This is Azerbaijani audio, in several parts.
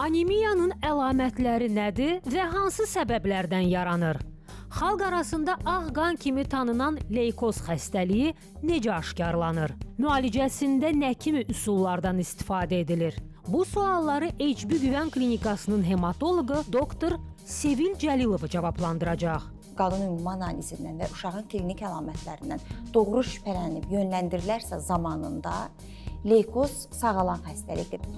Anemiyanın əlamətləri nədir və hansı səbəblərdən yaranır? Xalq arasında ağ qan kimi tanınan leykoz xəstəliyi necə aşkarlanır? Müalicəsində nə kimi üsullardan istifadə edilir? Bu sualları HB Güvən Klinikasının hematoloqu doktor Sevil Cəlilova cavablandıracaq. Qadın ümumi analizindən və uşağın klinik əlamətlərindən doğru şübhələnib yönləndirilərsə zamanında leykoz sağalan xəstəlikdir.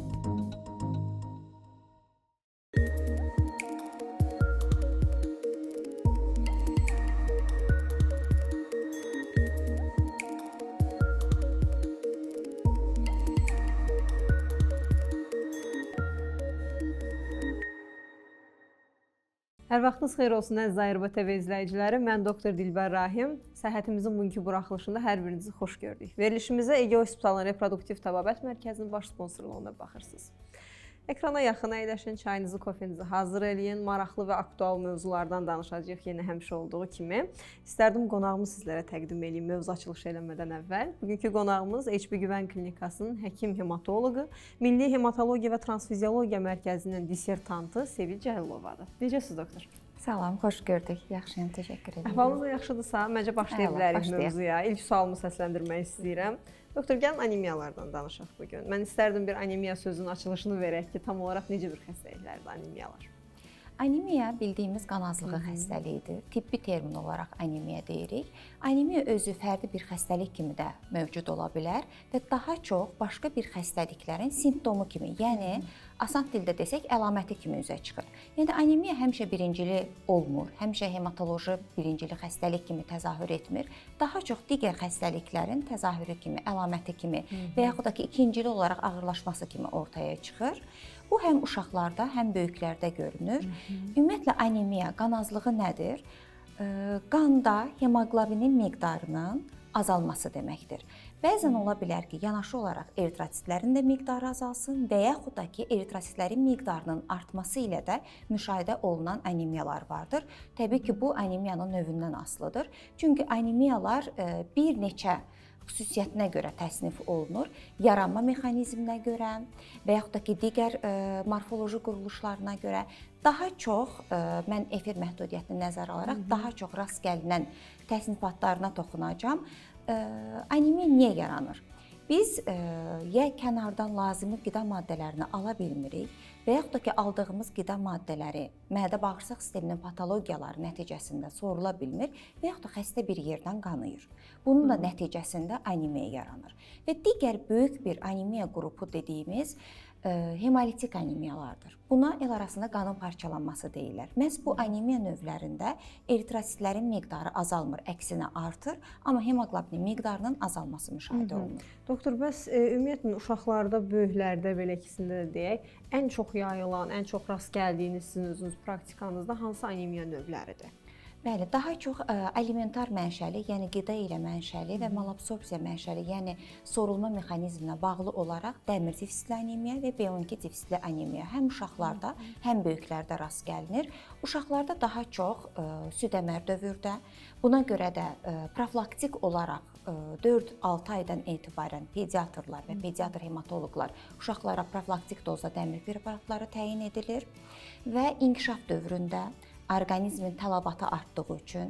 Hər vaxtınız xeyir olsun əziz Ayrıba TV izləyiciləri. Mən doktor Dilbər Rahim. Səhhətimizin bugünkü buraxılışında hər birinizi xoş gördük. Verilişimizə Ege Hospitalın Reproduktiv Təbabət Mərkəzinin baş sponsorluğunda baxırsınız. Ekrana yaxın əyləşin, çayınızı, kofenizi hazır eləyin. Maraqlı və aktual mövzulardan danışacağıq yenə həmişə olduğu kimi. İstərdim qonağımı sizlərə təqdim edeyim mövzu açılışı eləmədən əvvəl. Bugünkü qonağımız HB Güvən Klinikasının həkim hematoloqu, Milli Hematologiya və Transfiziologiya Mərkəzinin dissertantı Sevil Cəlilovadır. Necəsiz doktor? Salam, xoş gördük. Yaxşıyam, təşəkkür edirəm. Əhvalınız da yaxşıdırsa, məncə başlaya bilərik mövzuya. İlk sualımı səsləndirmək istəyirəm. Doktor, gəlin anemiyalardan danışaq bugün. Mən istərdim bir anemiya sözünün açılışını verək ki, tam olaraq necə bir xəstəliklərdir anemiyalar? Anemiya bildiyimiz qan azlığı xəstəliyidir. Tibbi termin olaraq anemiya deyirik. Anemiya özü fərdi bir xəstəlik kimi də mövcud ola bilər və daha çox başqa bir xəstəliklərin simptomu kimi, yəni asan dildə desək əlaməti kimi üzə çıxır. Yəni anemiya həmişə birincili olmur, həmişə hematoloji birincili xəstəlik kimi təzahür etmir. Daha çox digər xəstəliklərin təzahürü kimi, əlaməti kimi və yaxud da ki, ikincili olaraq ağırlaşması kimi ortaya çıxır. Bu həm uşaqlarda, həm böyüklərdə görünür. Ümumiyyətlə anemiya, qan azlığı nədir? Qanda hemoqlobinin miqdarının azalması deməkdir. Bəzən ola bilər ki, yanaşı olaraq eritrositlərin də miqdarı azalsın və yaxud da ki, eritrositlərin miqdarının artması ilə də müşahidə olunan anemiyalar vardır. Təbii ki, bu anemiyanın növündən asılıdır. Çünki anemiyalar bir neçə xüsusiyyətinə görə təsnif olunur. Yaranma mexanizminə görə və yaxud da ki, digər morfoloji quruluşlarına görə daha çox, mən efir məhdudiyyətini nəzərə alaraq daha çox rast gəlinən təsnifatlarına toxunacağam. Anemiya niyə yaranır? Biz ya kənardan lazımi qida maddələrini ala bilmirik və yaxud da ki, aldığımız qida maddələri mədə-bağırsaq sisteminin patologiyaları nəticəsində sorula bilmir və yaxud da xəstə bir yerdən qanayır. Bunun da nəticəsində anemiya yaranır. Və digər böyük bir anemiya qrupu dediyimiz hemolitik anemiyalardır. Buna el arasında qanın parçalanması deyirlər. Məhz bu anemiya növlərində eritrositlərin miqdarı azalmır, əksinə artır, amma hemoqlobinin miqdarının azalması müşahidə olunur. Doktor, bəs ümumiyyətlə uşaqlarda, böyüklərdə belə ikisində də deyək, ən çox yayılan, ən çox rast gəldiyiniz sizin özünüz praktikanızda hansı anemiya növləridir? Bəli, daha çox alimentar mənşəli, yəni qida ilə mənşəli və malabsorpsiya mənşəli, yəni sorulma mexanizminə bağlı olaraq dəmir zifsli anemiya və B12 zifsli anemiya həm uşaqlarda, həm böyüklərdə rast gəlinir. Uşaqlarda daha çox süd-əmər dövrdə, buna görə də profilaktik olaraq 4-6 aydan etibarən pediatrlar və pediatr hematoloqlar uşaqlara profilaktik dozda dəmir preparatları təyin edilir və inkişaf dövründə orqanizmin tələbatı artdığı üçün,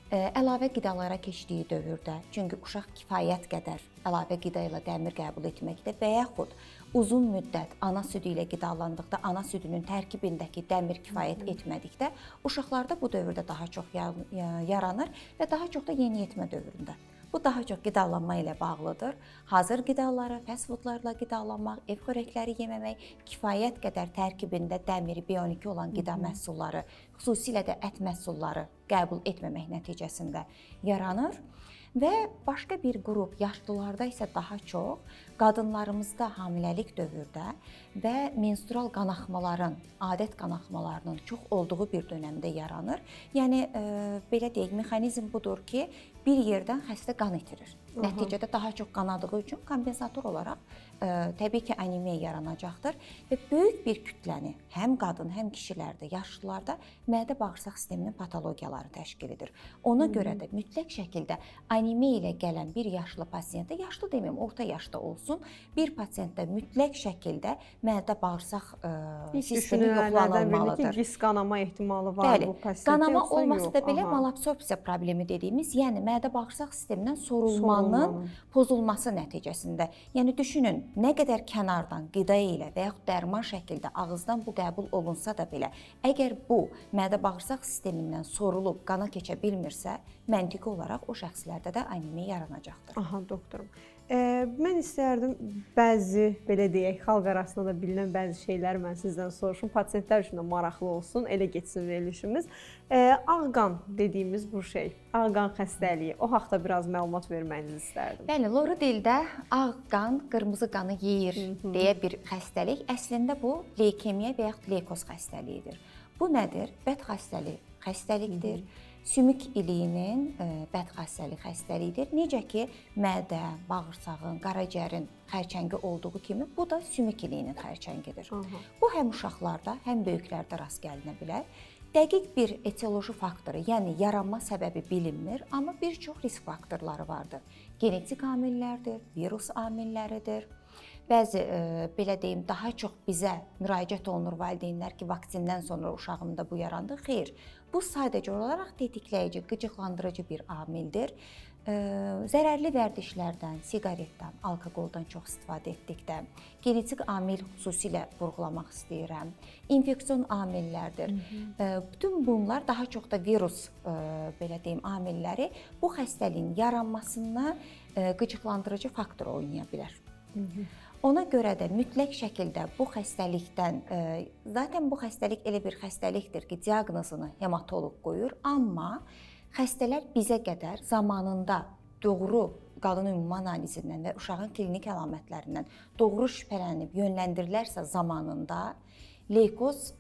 əlavə qidalara keçdiyi dövrdə, çünki uşaq kifayət qədər əlavə qida ilə dəmir qəbul etməkdə və yaxud uzun müddət ana südü ilə qidalandıqda, ana südünün tərkibindəki dəmir kifayət etmədikdə, uşaqlarda bu dövrdə daha çox yaranır və daha çox da yeniyetmə dövründə. Bu daha çox qidalanma ilə bağlıdır. Hazır qidalara, fast foodlarla qidalanmaq, ev xörəkləri yeməmək, kifayət qədər tərkibində dəmiri B12 olan qida məhsulları, xüsusilə də ət məhsulları qəbul etməmək nəticəsində yaranır. Və başqa bir qrup yaşlılarda isə daha çox qadınlarımızda hamiləlik dövrdə və menstrual qanaxmaların, adət qanaxmalarının çox olduğu bir dönəmdə yaranır. Yəni belə deyək, mexanizm budur ki, bir yerdən xəstə qan itirir. Nəticədə daha çox qanadığı üçün kompensator olaraq təbii ki, anemiya yaranacaqdır və böyük bir kütləni həm qadın, həm kişilərdə, yaşlılarda mədə-bağırsaq sisteminin patologiyaları təşkil edir. Ona görə də mütləq şəkildə anemiya ilə gələn bir yaşlı pasiyentdə, yaşlı deməyim, orta yaşda olsun, bir pasiyentdə mütləq şəkildə mədə-bağırsaq sistemi yoxlanılmalıdır. Ki, qanama ehtimalı var bu pasiyentdə. Qanama olmasa da belə malabsorpsiya problemi dediyimiz, yəni mədə-bağırsaq sistemindən sorulmanın pozulması nəticəsində. Yəni düşünün, nə qədər kənardan qida ilə və yaxud dərman şəkildə ağızdan bu qəbul olunsa da belə, əgər bu mədə-bağırsaq sistemindən sorulub qana keçə bilmirsə, məntiqi olaraq o şəxslərdə də anemiya yaranacaqdır. Aha, doktorum. Mən istərdim bəzi, belə deyək, xalq arasında da bilinən bəzi şeyləri mən sizdən soruşum. Pasiyentlər üçün də maraqlı olsun, elə getsin verilişimiz. Ağ qan dediyimiz bu şey, ağ qan xəstəliyi, o haqda biraz məlumat verməyinizi istərdim. Bəli, loru dildə ağ qan qırmızı qanı yeyir deyə bir xəstəlik. Əslində bu leykemiya və yaxud leykoz xəstəliyidir. Bu nədir? Xəstəlikdir. Sümük iliyinin bədxassəli xəstəliyidir. Necə ki, mədə, bağırsağın, qaraciyərin xərçəngi olduğu kimi, bu da sümük iliyinin xərçəngidir. Bu həm uşaqlarda, həm böyüklərdə rast gəlinə bilər. Dəqiq bir etioloji faktoru, yəni yaranma səbəbi bilinmir, amma bir çox risk faktorları vardır. Genetik amillərdir, virus amilləridir. Bəzi, belə deyim, daha çox bizə müraciət olunur valideynlər ki, vaksindən sonra uşağımda bu yarandı. Xeyr, bu sadəcə olaraq tetikləyici, qıcıqlandırıcı bir amildir. Zərərli vərdişlərdən, siqaretdən, alkoqoldan çox istifadə etdikdə, genetik amil xüsusilə vurğulamaq istəyirəm, infeksion amillərdir. Bütün bunlar daha çox da virus, belə deyim, amilləri bu xəstəliyin yaranmasına qıcıqlandırıcı faktor oynaya bilər. Ona görə də mütləq şəkildə bu xəstəlikdən, zaten bu xəstəlik elə bir xəstəlikdir ki, diaqnozunu hematoloq qoyur, amma xəstələr bizə qədər zamanında doğru qanın ümumi analizindən və uşağın klinik əlamətlərindən doğru şübhələnib yönləndirilərsə zamanında leykoz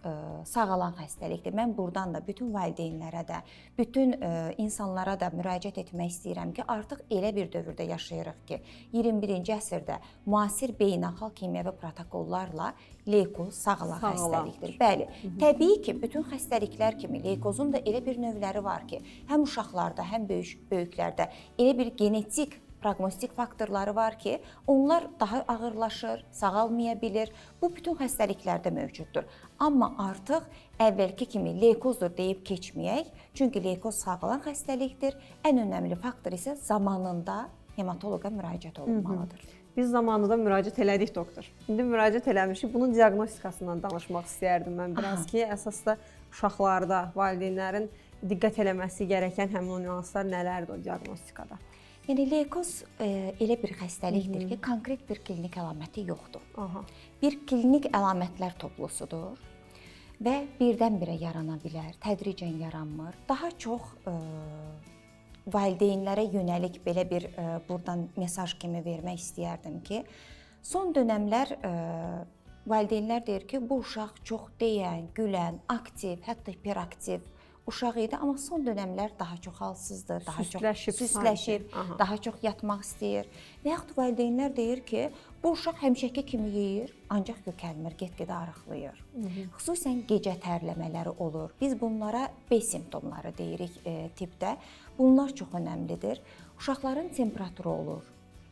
sağalan xəstəlikdir. Mən buradan da bütün valideynlərə də, bütün insanlara da müraciət etmək istəyirəm ki, artıq elə bir dövrdə yaşayırıq ki, 21-ci əsrdə müasir beynəlxalq kimyəvi protokollarla leykoz sağalan xəstəlikdir. Bəli, təbii ki, bütün xəstəliklər kimi leykozun da elə bir növləri var ki, həm uşaqlarda, həm böyüklərdə elə bir genetik proqnostik faktorları var ki, onlar daha ağırlaşır, sağalmaya bilir. Bu bütün xəstəliklərdə mövcuddur. Amma artıq əvvəlki kimi leykozdur deyib keçməyək. Çünki leykoz sağalan xəstəlikdir. Ən önəmli faktor isə zamanında hematoloqa müraciət olunmalıdır. Biz zamanında müraciət elədik, doktor. İndi müraciət eləmişik. Bunun diaqnostikasından danışmaq istəyərdim mən biraz ki, əsasda uşaqlarda valideynlərin diqqət eləməsi gərəkən həmin o nüanslar nələrdir o diaqnostikada? Yəni leykoz elə bir xəstəlikdir ki, konkret bir klinik əlaməti yoxdur. Bir klinik əlamətlər toplusudur və birdən-birə yarana bilər, tədricən yaranmır. Daha çox valideynlərə yönəlik belə bir buradan mesaj kimi vermək istəyərdim ki, son dönəmlər valideynlər deyir ki, bu uşaq çox deyən, gülən, aktiv, hətta hiperaktiv uşaq idi, amma son dönəmlər daha çox halsızdır, daha çox süsləşib, daha çox yatmaq istəyir. Və yaxud valideynlər deyir ki, bu uşaq həmişəki kimi yeyir, ancaq kökəlmir, get-gedə arıqlayır. Xüsusən gecə tərləmələri olur. Biz bunlara B simptomları deyirik tipdə. Bunlar çox önəmlidir. Uşaqların temperaturu olur.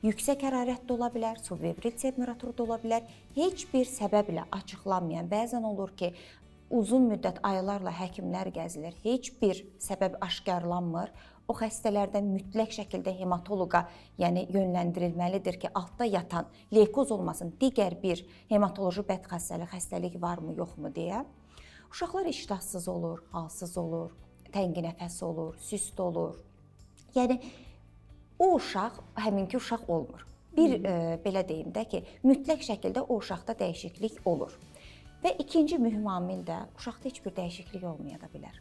Yüksək hərarətdə ola bilər, subfebral temperaturda ola bilər. Heç bir səbəblə açıqlanmayan, bəzən olur ki, uzun müddət aylarla həkimlər gəzilir, heç bir səbəb aşkarlanmır. O xəstələrdən mütləq şəkildə hematoloqa, yəni yönləndirilməlidir ki, altda yatan leykoz olmasın, digər bir hematoloji bədxassəli xəstəlik varmı, yoxmu deyə. Uşaqlar iştahsız olur, halsız olur, təngi nəfəs olur, süst olur. Yəni o uşaq həminki uşaq olmur. Bir belə deyim də ki, mütləq şəkildə o uşaqda dəyişiklik olur. Və ikinci mühüm amil də uşaqda heç bir dəyişiklik olmaya da bilər.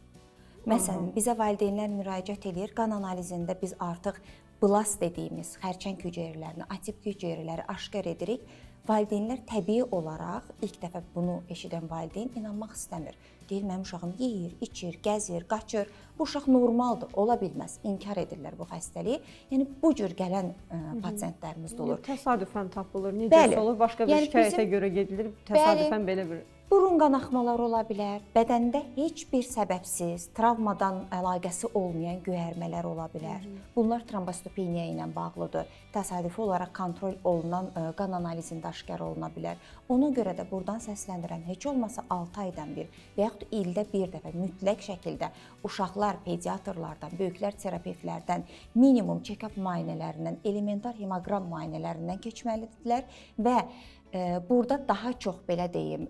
Məsələn, bizə valideynlər müraciət edir, qan analizində biz artıq blast dediyimiz xərçəng hüceyrələrini, atipik hüceyrələri aşkar edirik. valideynlər təbii olaraq ilk dəfə bunu eşidən valideyn inanmaq istəmir. Deyir, mənim uşağım yeyir, içir, gəzir, qaçır. Bu uşaq normaldır, ola bilməz. İnkar edirlər bu xəstəliyi. Yəni bu cür gələn pasientlərimiz də olur. Təsadüfən tapılır. Necəsə olur, başqa bir şikayətə görə gedilir, təsadüfən belə bir burun qanaxmaları ola bilər, bədəndə heç bir səbəbsiz, travmadan əlaqəsi olmayan göyərmələr ola bilər. Bunlar trombositopeniya ilə bağlıdır. Təsadüfi olaraq kontrol olunan qan analizində aşkar oluna bilər. Ona görə də burdan səsləndirəm, heç olmasa 6 aydan bir və yaxud ildə bir dəfə mütləq şəkildə uşaqlar pediatrlardan, böyüklər terapevtlərdən minimum check-up müayinələrindən, elementar hemoqram müayinələrindən keçməlidirlər və burada daha çox belə deyim,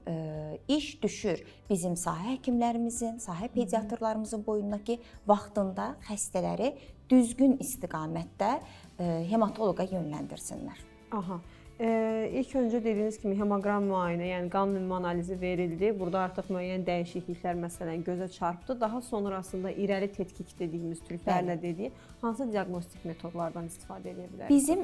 iş düşür bizim sahə həkimlərimizin, sahə pediatrlarımızın boynuna ki, vaxtında xəstələri düzgün istiqamətdə hematoloqa yönləndirsinlər. Aha. İlk öncə dediyiniz kimi hemoqram müayinə, yəni qan ümumi analizi verildi. Burada artıq müəyyən dəyişikliklər məsələn gözə çarpdı. Daha sonrasında irəli tetkik dediyimiz türklərlə dediyi hansı diaqnostik metodlardan istifadə edə bilərik? Bizim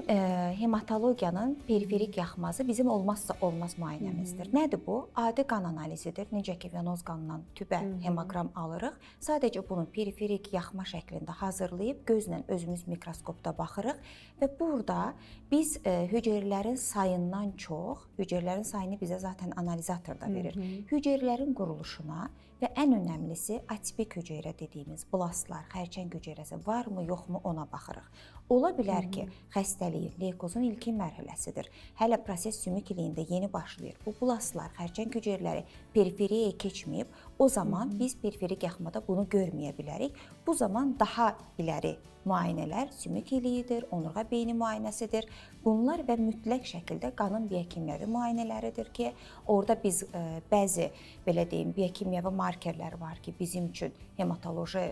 hematologiyanın periferik yaxması bizim olmazsa olmaz müayinəmizdir. Nədir bu? Adi qan analizidir. Necə ki venoz qandan tübə hemoqram alırıq. Sadəcə bunu periferik yaxma şəklində hazırlayıb gözlə özümüz mikroskopda baxırıq və burada biz hüceyrələrin sayından çox, hüceyrələrin sayını bizə zaten analizatorda verir. Hüceyrələrin quruluşuna və ən önəmlisi atipik hüceyrə dediyimiz blastlar, xərçəng hüceyrəsi varmı, yoxmu ona baxırıq. Ola bilər ki, xəstəliyin leykozun ilkin mərhələsidir. Hələ proses sümük iliyində yeni başlayır. Bu blastlar, xərçəng hüceyrələri periferiyaya keçməyib, o zaman biz periferik yaxmada bunu görməyə bilərik. Bu zaman daha iləri müayinələr sümük iliyidir, onurğa beyni müayinəsidir. Bunlar və mütləq şəkildə qanın biokimyəvi müayinələridir ki, orada biz bəzi belə deyim biokimyəvi markerlər var ki, bizim üçün hematoloji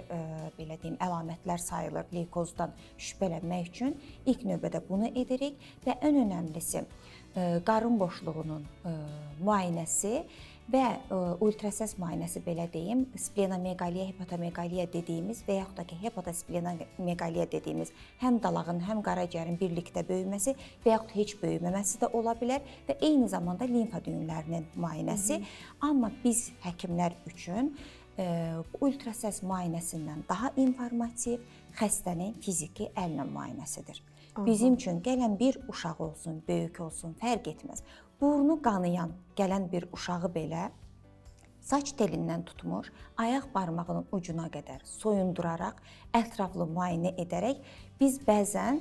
belə deyim əlamətlər sayılır leykozdan şübhələnmək üçün ilk növbədə bunu edirik və ən önəmlisi qarın boşluğunun müayinəsi və ultrasəs müayinəsi belə deyim, splenomeqaliya, hepatomeqaliya dediyimiz və yaxud da ki, hepatosplenomeqaliya dediyimiz həm dalağın, həm qaraciyərin birlikdə böyüməsi və yaxud heç böyüməməsi də ola bilər və eyni zamanda limfa düyünlərinin müayinəsi. Amma biz həkimlər üçün ultrasəs müayinəsindən daha informativ xəstənin fiziki əllə müayinəsidir. Bizim üçün gələn bir uşaq olsun, böyük olsun, fərq etməz. Burnu qanayan gələn bir uşağı belə saç telindən tutmuş, ayaq barmağının ucuna qədər soyunduraraq, ətraflı müayinə edərək biz bəzən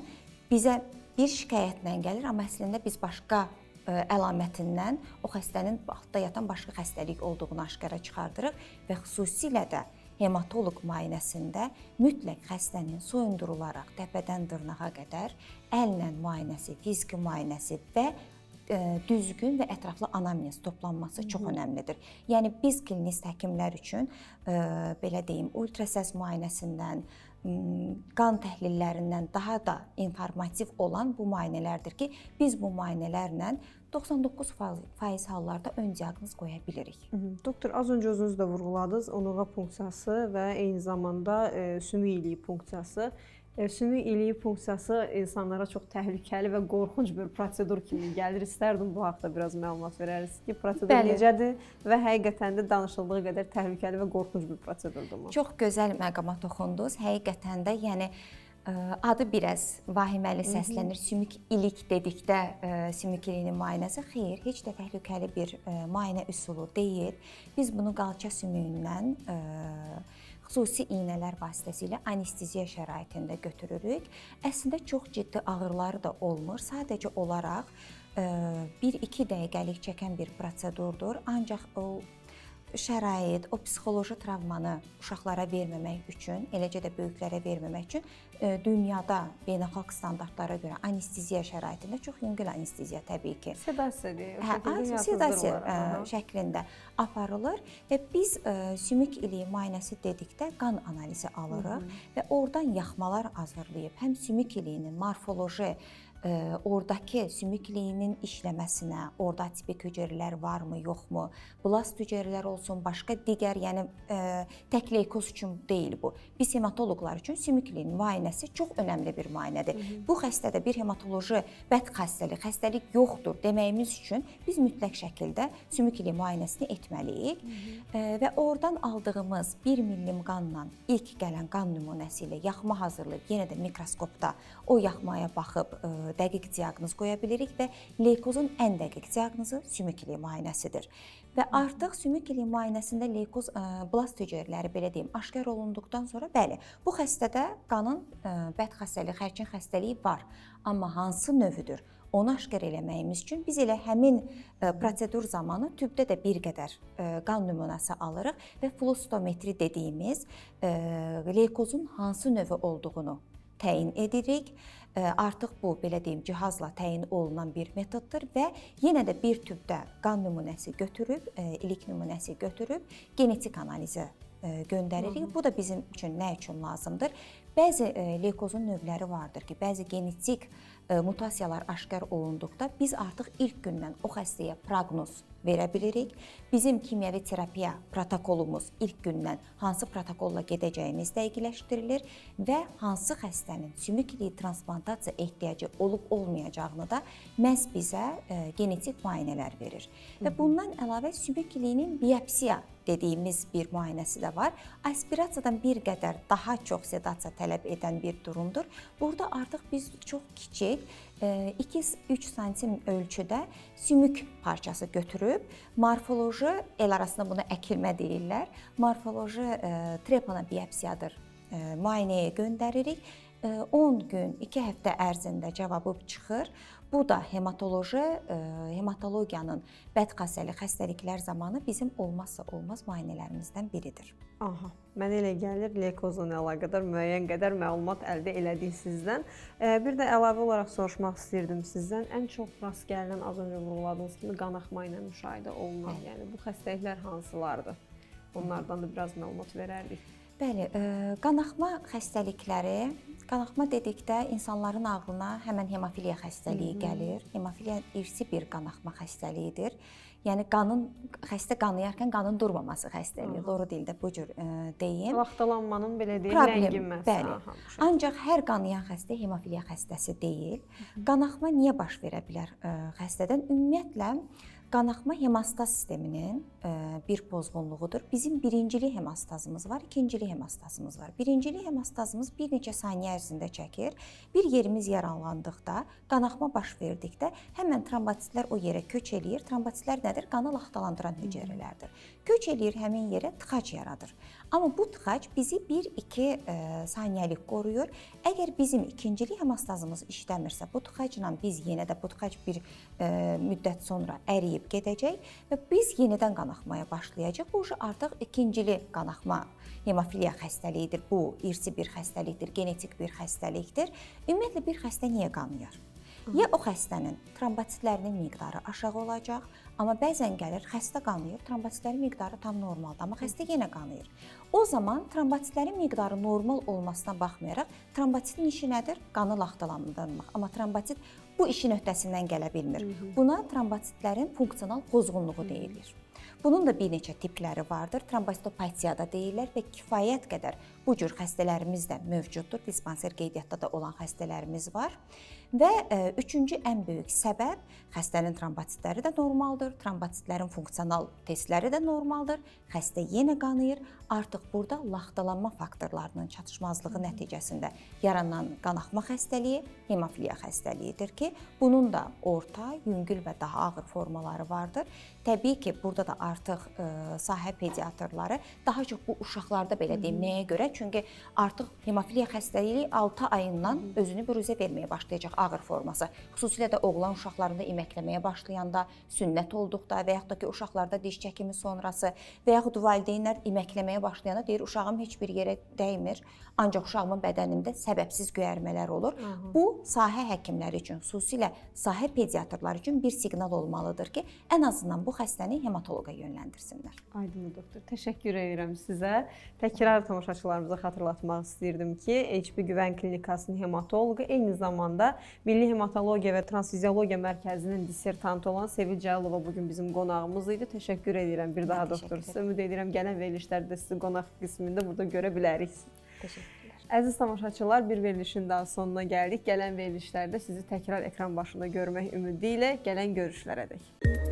bizə bir şikayətlə gəlir, amma əslində biz başqa əlamətindən o xəstənin altında yatan başqa xəstəlik olduğunu aşkara çıxardırıq və xüsusilə də hematoloq müayinəsində mütləq xəstənin soyundurularaq təpədən dırnağa qədər əllə müayinəsi, fiziki müayinəsi və düzgün və ətraflı anamnez toplanması çox önəmlidir. Yəni biz klinist həkimlər üçün belə deyim, ultrasəs müayinəsindən, qan təhlillərindən daha da informativ olan bu müayinələrdir ki, biz bu müayinələrlə 99% hallarda ön diaqnoz qoya bilirik. Doktor, az öncə özünüz də vurğuladınız, onurğa punksiyası və eyni zamanda sümük iliyi punksiyası. Sümük iliyi punksiyası insanlara çox təhlükəli və qorxunc bir prosedur kimi gəlir. İstərdim bu haqda biraz məlumat verərsiniz ki, prosedur necədir və həqiqətən də danışıldığı qədər təhlükəli və qorxunc bir prosedurdur. Çox gözəl məqama toxundunuz. Həqiqətən də, yəni adı biraz vahiməli səslənir. Sümük ilik dedikdə sümük iliyinin müayinəsi xeyr, heç də təhlükəli bir müayinə üsulu deyil. Biz bunu qalça sümüyündən xüsusi iynələr vasitəsilə anesteziya şəraitində götürürük. Əslində çox ciddi ağrıları da olmur. Sadəcə olaraq 1-2 dəqiqəlik çəkən bir prosedurdur. Ancaq o şərait, o psixoloji travmanı uşaqlara verməmək üçün, eləcə də böyüklərə verməmək üçün dünyada beynəlxalq standartlara görə anesteziya şəraitində çox yüngül anesteziya təbii ki. Sedasiya şəklində aparılır və biz sümük iliyi müayinəsi dedikdə qan analizi alırıq və oradan yaxmalar hazırlayıb həm sümük iliyinin morfoloji oradakı sümük iliyinin işləməsinə, orada atipik hüceyrələr varmı, yoxmu, blast hüceyrələr olsun, başqa digər, yəni tək leykoz üçün deyil bu. Biz hematoloqlar üçün sümük iliyinin müayinəsi çox önəmli bir müayinədir. Bu xəstədə bir hematoloji bəd xəstəlik yoxdur deməyimiz üçün biz mütləq şəkildə sümük iliyi müayinəsini etməliyik və oradan aldığımız 1 millim qanla ilk gələn qan nümunəsi ilə yaxma hazırlayıb yenə də mikroskopda o yaxmaya baxıb dəqiq diaqnoz qoya bilirik və leykozun ən dəqiq diaqnozu sümük iliyi müayinəsidir. Və artıq sümük iliyi müayinəsində leykoz blast hüceyrələri belə deyim aşkar olunduqdan sonra bəli, bu xəstədə qanın bəd xəstəliyi, xərçin xəstəliyi var. Amma hansı növüdür? Onu aşkar eləməyimiz üçün biz elə həmin prosedur zamanı tübdə də bir qədər qan nümunəsi alırıq və flostometri dediyimiz leykozun hansı növü olduğunu təyin edirik. Artıq bu, belə deyim, cihazla təyin olunan bir metoddur və yenə də bir tübdə qan nümunəsi götürüb, ilik nümunəsi götürüb genetik analizə göndəririk. Bu da bizim üçün nə üçün lazımdır? Bəzi leykozun növləri vardır ki, bəzi genetik mutasiyalar aşkar olunduqda biz artıq ilk gündən o xəstəyə proqnoz verə bilirik. Bizim kimyəvi terapiya protokolumuz ilk gündən hansı protokolla gedəcəyimiz dəqiqləşdirilir və hansı xəstənin sümük iliyi transplantasiya ehtiyacı olub-olmayacağını da məhz bizə genetik müayinələr verir. Və bundan əlavə sümük iliyinin biopsiya dediyimiz bir müayinəsi də var. Aspirasiyadan bir qədər daha çox sedasiya tələb edən bir durumdur. Burada artıq biz çox kiçik 2-3 sm ölçüdə sümük parçası götürüb morfoloji, el arasında buna əkilmə deyirlər, morfoloji trepana biopsiyadır müayinəyə göndəririk. 10 gün, 2 həftə ərzində cavabı çıxır. Bu da hematologiyanın bəd xəstəliklər zamanı bizim olmazsa olmaz müayinələrimizdən biridir. Aha, mənə elə gəlir leykozla əlaqədar müəyyən qədər məlumat əldə elədik sizdən. Bir də əlavə olaraq soruşmaq istəyirdim sizdən. Ən çox rast gələn, az öncə vurguladığınız kimi qanaxma ilə müşahidə olunan, yəni bu xəstəliklər hansılardır? Onlardan da biraz məlumat verərdik. Bəli, qanaxma xəstəlikləri, qanaxma dedikdə insanların ağlına həmən hemofiliya xəstəliyi gəlir. Hemofiliya irsi bir qanaxma xəstəliyidir. Yəni xəstə qanayarkən qanın durmaması xəstəliyi. Loru dildə bu cür deyim. Vaxtalanmanın belə deyim, lənginməsi. Bəli. Ancaq hər qanayan xəstə hemofiliya xəstəsi deyil. Qanaxma niyə baş verə bilər xəstədən? Ümumiyyətlə qanaxma hemostaz sisteminin bir pozğunluğudur. Bizim birincili hemostazımız var, ikincili hemostazımız var. Birincili hemostazımız bir neçə saniyə ərzində çəkir. Bir yerimiz yaralandıqda, qanaxma baş verdikdə həmən trombositlər o yerə köç eləyir. Trombositlər nədir? Qanı laxtalandıran hüceyrələrdir. Köç eləyir həmin yerə, tıxac yaradır. Amma bu tıxac bizi 1-2 saniyəlik qoruyur. Əgər bizim ikincili hemostazımız işləmirsə, bu tıxacla biz yenə də bu tıxac bir müddət sonra əriyib gedəcək və biz yenidən qanaxmaya başlayacaq. Bu artıq ikincili qanaxma hemofiliya xəstəliyidir. Bu irsi bir xəstəlikdir, genetik bir xəstəlikdir. Ümumiyyətlə bir xəstə niyə qanayır? Ya o xəstənin trombositlərinin miqdarı aşağı olacaq, amma bəzən gəlir xəstə qanayır, trombositlərin miqdarı tam normaldır, amma xəstə yenə qanayır. O zaman trombositlərin miqdarı normal olmasına baxmayaraq, trombositin işi nədir? Qanı laxtalandırmaq. Amma trombosit bu işin öhdəsindən gələ bilmir. Buna trombositlərin funksional pozğunluğu deyilir. Bunun da bir neçə tipləri vardır. Trombositopatiya da deyirlər və kifayət qədər bu cür xəstələrimiz də mövcuddur. Dispanser qeydiyyatda da olan xəstələrimiz var. Və üçüncü ən böyük səbəb xəstənin trombositləri də normaldır, trombositlərin funksional testləri də normaldır. Xəstə yenə qanayır. Artıq burada laxtalanma faktorlarının çatışmazlığı nəticəsində yaranan qanaxma xəstəliyi hemofiliya xəstəliyidir ki, bunun da orta, yüngül və daha ağır formaları vardır. Təbii ki, burada da artıq sahə pediatrları daha çox bu uşaqlarda belə deyim, nəyə görə? Çünki artıq hemofiliya xəstəliyi 6 ayından özünü büruzə verməyə başlayacaq ağır forması. Xüsusilə də oğlan uşaqlarında iməkləməyə başlayanda, sünnət olduqda və yaxud da ki, uşaqlarda diş çəkimi sonrası və yaxud valideynlər iməkləməyə başlayanda deyir, uşağım heç bir yerə dəymir, ancaq uşağımın bədənində səbəbsiz göyərmələr olur. Bu, sahə həkimləri üçün, xüsusilə sahə pediatrları üçün bir siqnal olmalıdır ki, ən azından bu xəstəni hematoloqa travmatoloqa yönləndirsinlər. Aydın doktor, təşəkkür edirəm sizə. Təkrar tamaşaçılarımıza xatırlatmaq istəyirdim ki, HP Güvən Klinikasının hematoloqu, eyni zamanda Milli Hematologiya və Transfiziologiya Mərkəzinin dissertantı olan Sevil Cəlilova bugün bizim qonağımız idi. Təşəkkür edirəm bir daha doktor sizə. Ümid edirəm gələn verilişlərdə sizi qonaq qismində burada görə bilərik. Təşəkkürlər. Əziz tamaşaçılar, bir verilişin daha sonuna gəldik. Gələn verilişlərdə sizi təkrar ekran başında görmək ümidi ilə gələn görüşlərədək.